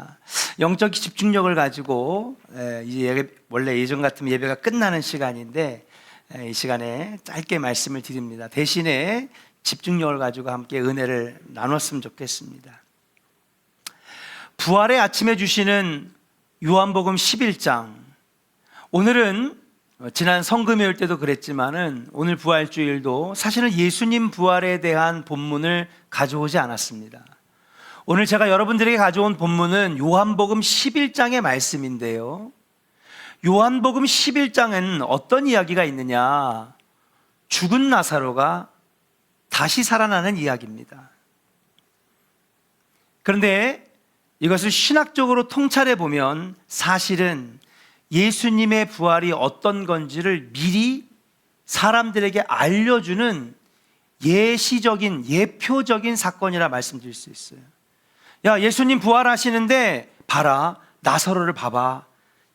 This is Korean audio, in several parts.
좋겠습니다. 영적 집중력을 가지고 원래 예전 같으면 예배가 끝나는 시간인데 이 시간에 짧게 말씀을 드립니다. 대신에 집중력을 가지고 함께 은혜를 나눴으면 좋겠습니다. 부활의 아침에 주시는 요한복음 11장, 오늘은 지난 성금요일 때도 그랬지만은 오늘 부활주일도 사실은 예수님 부활에 대한 본문을 가져오지 않았습니다. 오늘 제가 여러분들에게 가져온 본문은 요한복음 11장의 말씀인데요, 요한복음 11장은 어떤 이야기가 있느냐? 죽은 나사로가 다시 살아나는 이야기입니다. 그런데 이것을 신학적으로 통찰해 보면 사실은 예수님의 부활이 어떤 건지를 미리 사람들에게 알려주는 예시적인, 예표적인 사건이라 말씀드릴 수 있어요. 야, 예수님 부활하시는데 봐라, 나사로를 봐봐.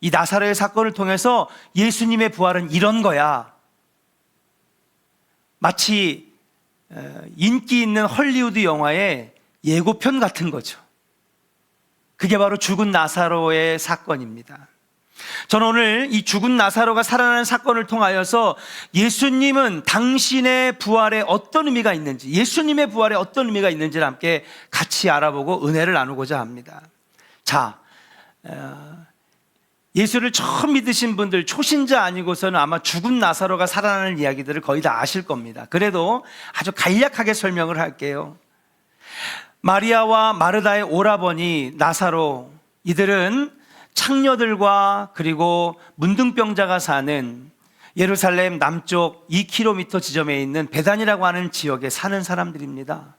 이 나사로의 사건을 통해서 예수님의 부활은 이런 거야. 마치 인기 있는 헐리우드 영화의 예고편 같은 거죠. 그게 바로 죽은 나사로의 사건입니다. 저는 오늘 이 죽은 나사로가 살아나는 사건을 통하여서 예수님은 당신의 부활에 어떤 의미가 있는지, 예수님의 부활에 어떤 의미가 있는지를 함께 같이 알아보고 은혜를 나누고자 합니다. 자, 예수를 처음 믿으신 분들, 초신자 아니고서는 아마 죽은 나사로가 살아나는 이야기들을 거의 다 아실 겁니다. 그래도 아주 간략하게 설명을 할게요. 마리아와 마르다의 오라버니 나사로, 이들은 창녀들과 그리고 문둥병자가 사는 예루살렘 남쪽 2km 지점에 있는 베단이라고 하는 지역에 사는 사람들입니다.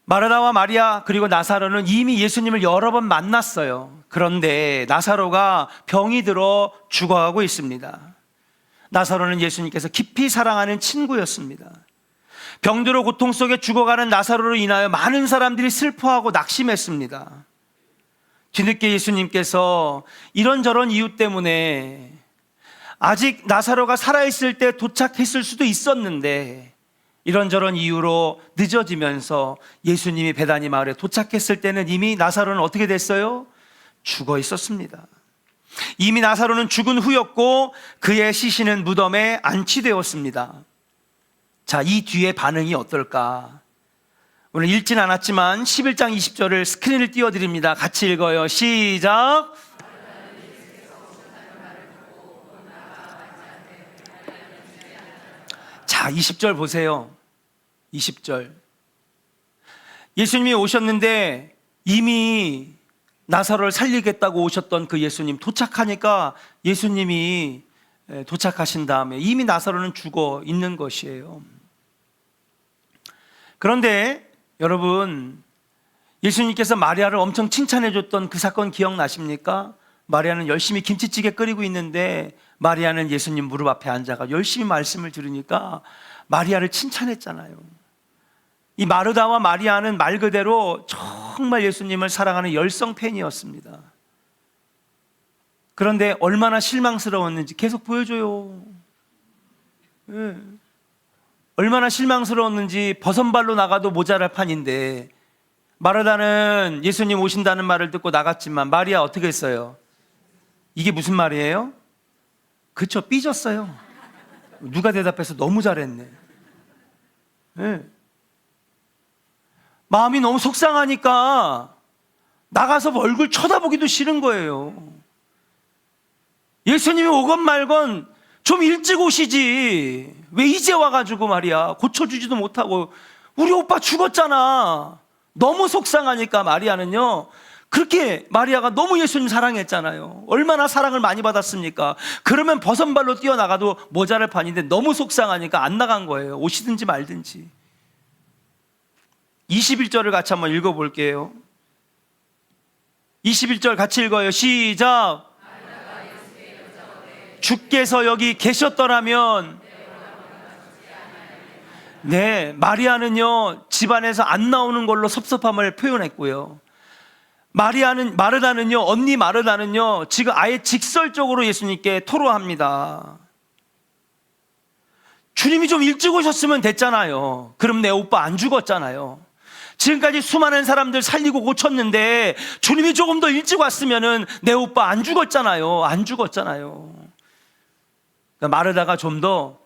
마르다와 마리아 그리고 나사로는 이미 예수님을 여러 번 만났어요. 그런데 나사로가 병이 들어 죽어가고 있습니다. 나사로는 예수님께서 깊이 사랑하는 친구였습니다. 병들어 고통 속에 죽어가는 나사로로 인하여 많은 사람들이 슬퍼하고 낙심했습니다. 뒤늦게 예수님께서 이런저런 이유 때문에 아직 나사로가 살아있을 때 도착했을 수도 있었는데 이런저런 이유로 늦어지면서 예수님이 베다니 마을에 도착했을 때는 이미 나사로는 어떻게 됐어요? 죽어 있었습니다. 이미 나사로는 죽은 후였고 그의 시신은 무덤에 안치되었습니다. 자, 이 뒤에 반응이 어떨까? 오늘 읽진 않았지만 11장 20절을 스크린을 띄워드립니다. 같이 읽어요. 시작. 자, 20절 보세요. 20절. 예수님이 오셨는데 이미 나사로를 살리겠다고 오셨던 그 예수님, 도착하니까 예수님이 도착하신 다음에 이미 나사로는 죽어 있는 것이에요. 그런데 여러분, 예수님께서 마리아를 엄청 칭찬해 줬던 그 사건 기억나십니까? 마리아는 열심히 김치찌개 끓이고 있는데 마리아는 예수님 무릎 앞에 앉아가 열심히 말씀을 들으니까 마리아를 칭찬했잖아요. 이 마르다와 마리아는 말 그대로 정말 예수님을 사랑하는 열성 팬이었습니다. 그런데 얼마나 실망스러웠는지 계속 보여줘요. 네. 얼마나 실망스러웠는지 버선발로 나가도 모자랄 판인데 마르다는 예수님 오신다는 말을 듣고 나갔지만 마리아 어떻게 했어요? 이게 무슨 말이에요? 그쵸, 삐졌어요. 누가 대답해서 너무 잘했네. 네. 마음이 너무 속상하니까 나가서 얼굴 쳐다보기도 싫은 거예요. 예수님이 오건 말건 좀 일찍 오시지. 왜 이제 와가지고 말이야, 고쳐주지도 못하고. 우리 오빠 죽었잖아. 너무 속상하니까 마리아는요, 그렇게 마리아가 너무 예수님 사랑했잖아요. 얼마나 사랑을 많이 받았습니까? 그러면 버선발로 뛰어나가도 모자랄 판인데 너무 속상하니까 안 나간 거예요. 오시든지 말든지. 21절을 같이 한번 읽어볼게요. 21절 같이 읽어요. 시작. 주께서 여기 계셨더라면. 네, 마리아는요 집안에서 안 나오는 걸로 섭섭함을 표현했고요, 마르다는요, 언니 마르다는요 지금 아예 직설적으로 예수님께 토로합니다. 주님이 좀 일찍 오셨으면 됐잖아요. 그럼 내 오빠 안 죽었잖아요. 지금까지 수많은 사람들 살리고 고쳤는데 주님이 조금 더 일찍 왔으면은 내 오빠 안 죽었잖아요. 안 죽었잖아요. 그러니까 마르다가 좀 더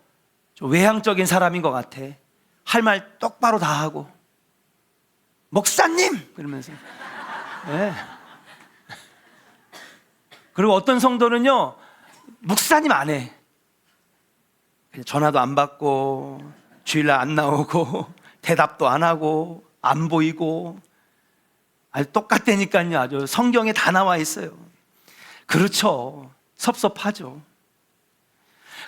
외향적인 사람인 것 같아. 할 말 똑바로 다 하고, 목사님! 그러면서. 네. 그리고 어떤 성도는요, 목사님 안 해. 전화도 안 받고, 주일날 안 나오고, 대답도 안 하고, 안 보이고, 아주 똑같다니까요. 아주 성경에 다 나와 있어요. 그렇죠. 섭섭하죠.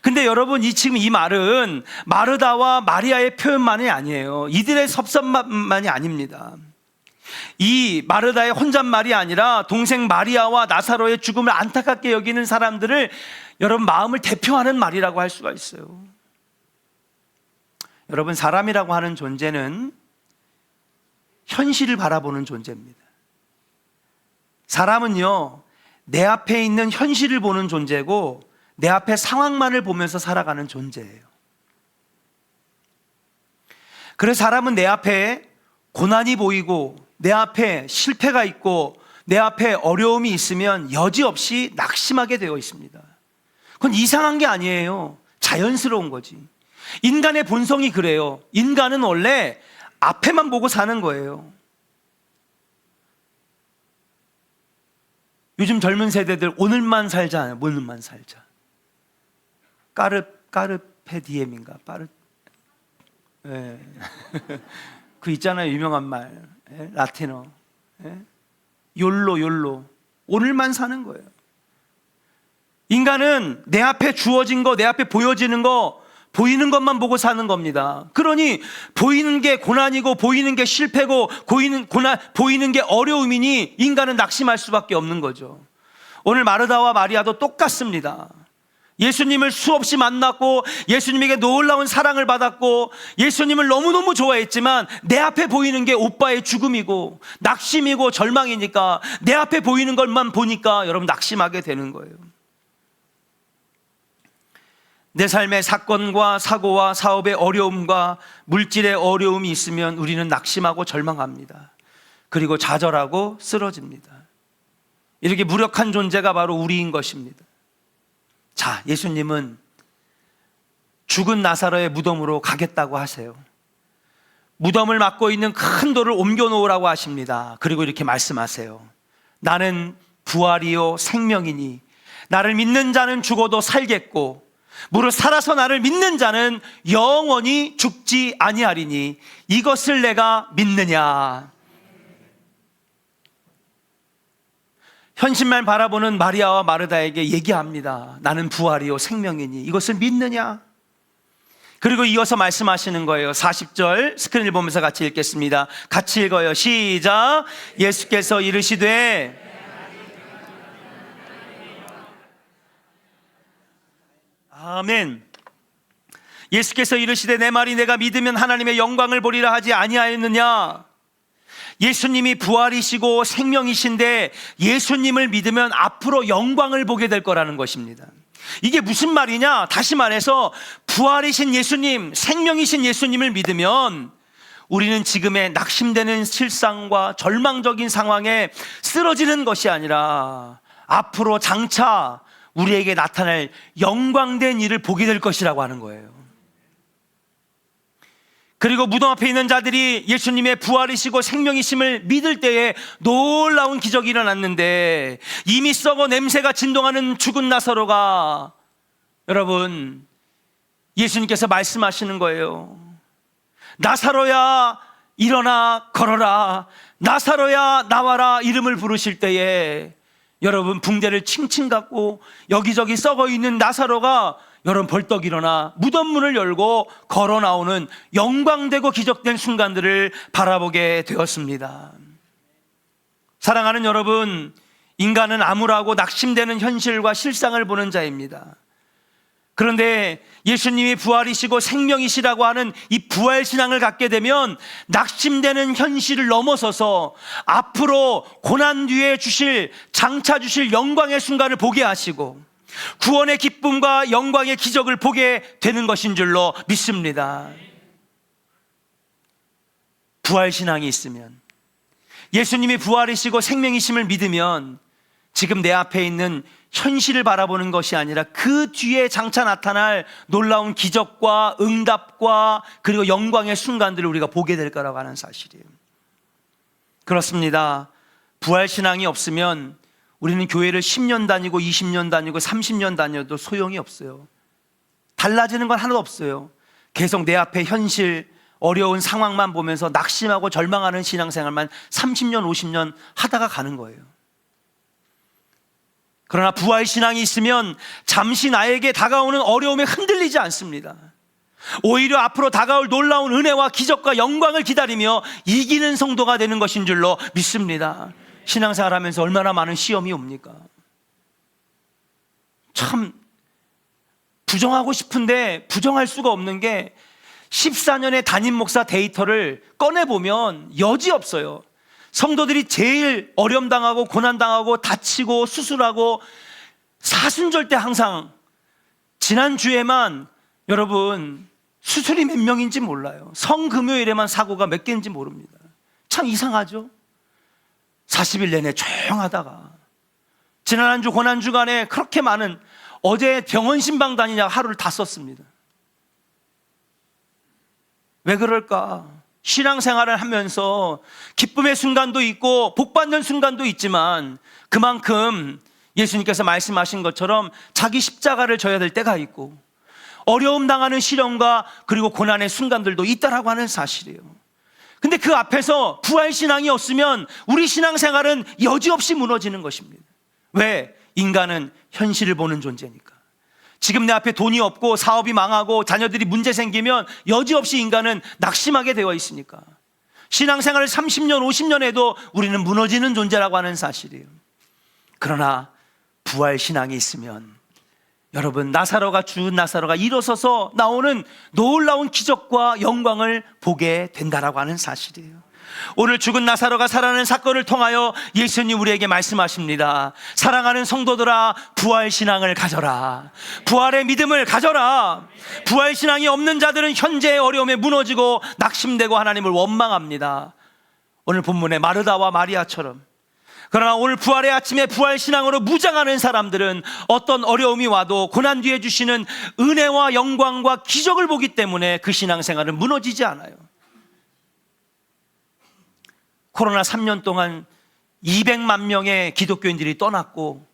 근데 여러분, 지금 이 말은 마르다와 마리아의 표현만이 아니에요. 이들의 섭섭만이 아닙니다. 이 마르다의 혼잣말이 아니라 동생 마리아와 나사로의 죽음을 안타깝게 여기는 사람들을 여러분 마음을 대표하는 말이라고 할 수가 있어요. 여러분, 사람이라고 하는 존재는 현실을 바라보는 존재입니다. 사람은요, 내 앞에 있는 현실을 보는 존재고 내 앞에 상황만을 보면서 살아가는 존재예요. 그래서 사람은 내 앞에 고난이 보이고 내 앞에 실패가 있고 내 앞에 어려움이 있으면 여지없이 낙심하게 되어 있습니다. 그건 이상한 게 아니에요. 자연스러운 거지. 인간의 본성이 그래요. 인간은 원래 앞에만 보고 사는 거예요. 요즘 젊은 세대들 오늘만 살자, 오늘만 살자. 까르페 디엠인가? 네. 그 있잖아요, 유명한 말, 라틴어. 욜로. 오늘만 사는 거예요. 인간은 내 앞에 주어진 거, 내 앞에 보여지는 거, 보이는 것만 보고 사는 겁니다. 그러니 보이는 게 고난이고 보이는 게 실패고 보이는 게 어려움이니 인간은 낙심할 수밖에 없는 거죠. 오늘 마르다와 마리아도 똑같습니다. 예수님을 수없이 만났고 예수님에게 놀라운 사랑을 받았고 예수님을 너무너무 좋아했지만 내 앞에 보이는 게 오빠의 죽음이고 낙심이고 절망이니까 내 앞에 보이는 것만 보니까 여러분 낙심하게 되는 거예요. 내 삶의 사건과 사고와 사업의 어려움과 물질의 어려움이 있으면 우리는 낙심하고 절망합니다. 그리고 좌절하고 쓰러집니다. 이렇게 무력한 존재가 바로 우리인 것입니다. 자, 예수님은 죽은 나사로의 무덤으로 가겠다고 하세요. 무덤을 막고 있는 큰 돌을 옮겨 놓으라고 하십니다. 그리고 이렇게 말씀하세요. 나는 부활이요 생명이니 나를 믿는 자는 죽어도 살겠고 무릇 살아서 나를 믿는 자는 영원히 죽지 아니하리니 이것을 내가 믿느냐. 현실만 바라보는 마리아와 마르다에게 얘기합니다. 나는 부활이요 생명이니 이것을 믿느냐. 그리고 이어서 말씀하시는 거예요. 40절 스크린을 보면서 같이 읽겠습니다. 같이 읽어요. 시작. 예수께서 이르시되 아멘. 예수께서 이르시되 내 말이 내가 믿으면 하나님의 영광을 보리라 하지 아니하였느냐. 예수님이 부활이시고 생명이신데 예수님을 믿으면 앞으로 영광을 보게 될 거라는 것입니다. 이게 무슨 말이냐? 다시 말해서 부활이신 예수님, 생명이신 예수님을 믿으면 우리는 지금의 낙심되는 실상과 절망적인 상황에 쓰러지는 것이 아니라 앞으로 장차 우리에게 나타날 영광된 일을 보게 될 것이라고 하는 거예요. 그리고 무덤 앞에 있는 자들이 예수님의 부활이시고 생명이심을 믿을 때에 놀라운 기적이 일어났는데 이미 썩어 냄새가 진동하는 죽은 나사로가 여러분 예수님께서 말씀하시는 거예요. 나사로야 일어나 걸어라. 나사로야 나와라. 이름을 부르실 때에 여러분 붕대를 칭칭 감고 여기저기 썩어 있는 나사로가 여러분 벌떡 일어나 무덤 문을 열고 걸어 나오는 영광되고 기적된 순간들을 바라보게 되었습니다. 사랑하는 여러분, 인간은 암울하고 낙심되는 현실과 실상을 보는 자입니다. 그런데 예수님이 부활이시고 생명이시라고 하는 이 부활신앙을 갖게 되면 낙심되는 현실을 넘어서서 앞으로 고난 뒤에 장차 주실 영광의 순간을 보게 하시고 구원의 기쁨과 영광의 기적을 보게 되는 것인 줄로 믿습니다. 부활신앙이 있으면, 예수님이 부활이시고 생명이심을 믿으면 지금 내 앞에 있는 현실을 바라보는 것이 아니라 그 뒤에 장차 나타날 놀라운 기적과 응답과 그리고 영광의 순간들을 우리가 보게 될 거라고 하는 사실이에요. 그렇습니다. 부활신앙이 없으면 우리는 교회를 10년 다니고 20년 다니고 30년 다녀도 소용이 없어요. 달라지는 건 하나도 없어요. 계속 내 앞에 현실, 어려운 상황만 보면서 낙심하고 절망하는 신앙생활만 30년, 50년 하다가 가는 거예요. 그러나 부활신앙이 있으면 잠시 나에게 다가오는 어려움에 흔들리지 않습니다. 오히려 앞으로 다가올 놀라운 은혜와 기적과 영광을 기다리며 이기는 성도가 되는 것인 줄로 믿습니다. 신앙생활 하면서 얼마나 많은 시험이 옵니까? 참 부정하고 싶은데 부정할 수가 없는 게 14년의 담임 목사 데이터를 꺼내보면 여지없어요. 성도들이 제일 어려움당하고 고난당하고 다치고 수술하고 사순절 때 항상, 지난주에만 여러분 수술이 몇 명인지 몰라요. 성금요일에만 사고가 몇 개인지 모릅니다. 참 이상하죠? 40일 내내 조용하다가 지난 한 주 고난주간에 그렇게 많은, 어제 병원 신방 다니냐 하루를 다 썼습니다. 왜 그럴까? 신앙생활을 하면서 기쁨의 순간도 있고 복받는 순간도 있지만 그만큼 예수님께서 말씀하신 것처럼 자기 십자가를 져야 될 때가 있고 어려움 당하는 시련과 그리고 고난의 순간들도 있다라고 하는 사실이에요. 근데 그 앞에서 부활신앙이 없으면 우리 신앙생활은 여지없이 무너지는 것입니다. 왜? 인간은 현실을 보는 존재니까. 지금 내 앞에 돈이 없고 사업이 망하고 자녀들이 문제 생기면 여지없이 인간은 낙심하게 되어 있으니까. 신앙생활을 30년, 50년 해도 우리는 무너지는 존재라고 하는 사실이에요. 그러나 부활신앙이 있으면 여러분, 나사로가, 죽은 나사로가 일어서서 나오는 놀라운 기적과 영광을 보게 된다라고 하는 사실이에요. 오늘 죽은 나사로가 살아나는 사건을 통하여 예수님 우리에게 말씀하십니다. 사랑하는 성도들아, 부활신앙을 가져라. 부활의 믿음을 가져라. 부활신앙이 없는 자들은 현재의 어려움에 무너지고 낙심되고 하나님을 원망합니다. 오늘 본문의 마르다와 마리아처럼. 그러나 오늘 부활의 아침에 부활신앙으로 무장하는 사람들은 어떤 어려움이 와도 고난 뒤에 주시는 은혜와 영광과 기적을 보기 때문에 그 신앙생활은 무너지지 않아요. 코로나 3년 동안 200만 명의 기독교인들이 떠났고,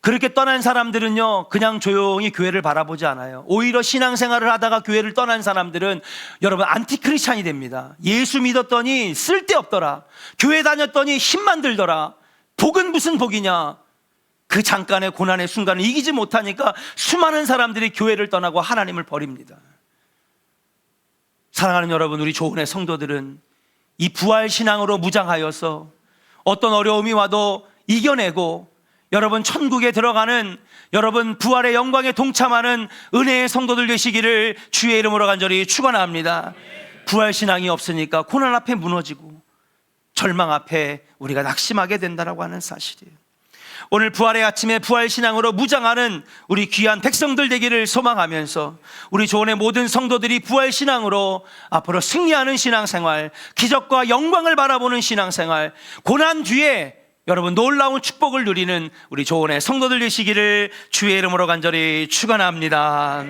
그렇게 떠난 사람들은요 그냥 조용히 교회를 바라보지 않아요. 오히려 신앙생활을 하다가 교회를 떠난 사람들은 여러분 안티크리스찬이 됩니다. 예수 믿었더니 쓸데없더라, 교회 다녔더니 힘만 들더라, 복은 무슨 복이냐. 그 잠깐의 고난의 순간을 이기지 못하니까 수많은 사람들이 교회를 떠나고 하나님을 버립니다. 사랑하는 여러분, 우리 조은의 성도들은 이 부활신앙으로 무장하여서 어떤 어려움이 와도 이겨내고 여러분 천국에 들어가는, 여러분 부활의 영광에 동참하는 은혜의 성도들 되시기를 주의 이름으로 간절히 축원합니다. 부활신앙이 없으니까 고난 앞에 무너지고 절망 앞에 우리가 낙심하게 된다라고 하는 사실이에요. 오늘 부활의 아침에 부활신앙으로 무장하는 우리 귀한 백성들 되기를 소망하면서 우리 조원의 모든 성도들이 부활신앙으로 앞으로 승리하는 신앙생활, 기적과 영광을 바라보는 신앙생활, 고난 뒤에 여러분 놀라운 축복을 누리는 우리 조원의 성도들 되시기를 주의 이름으로 간절히 축원합니다.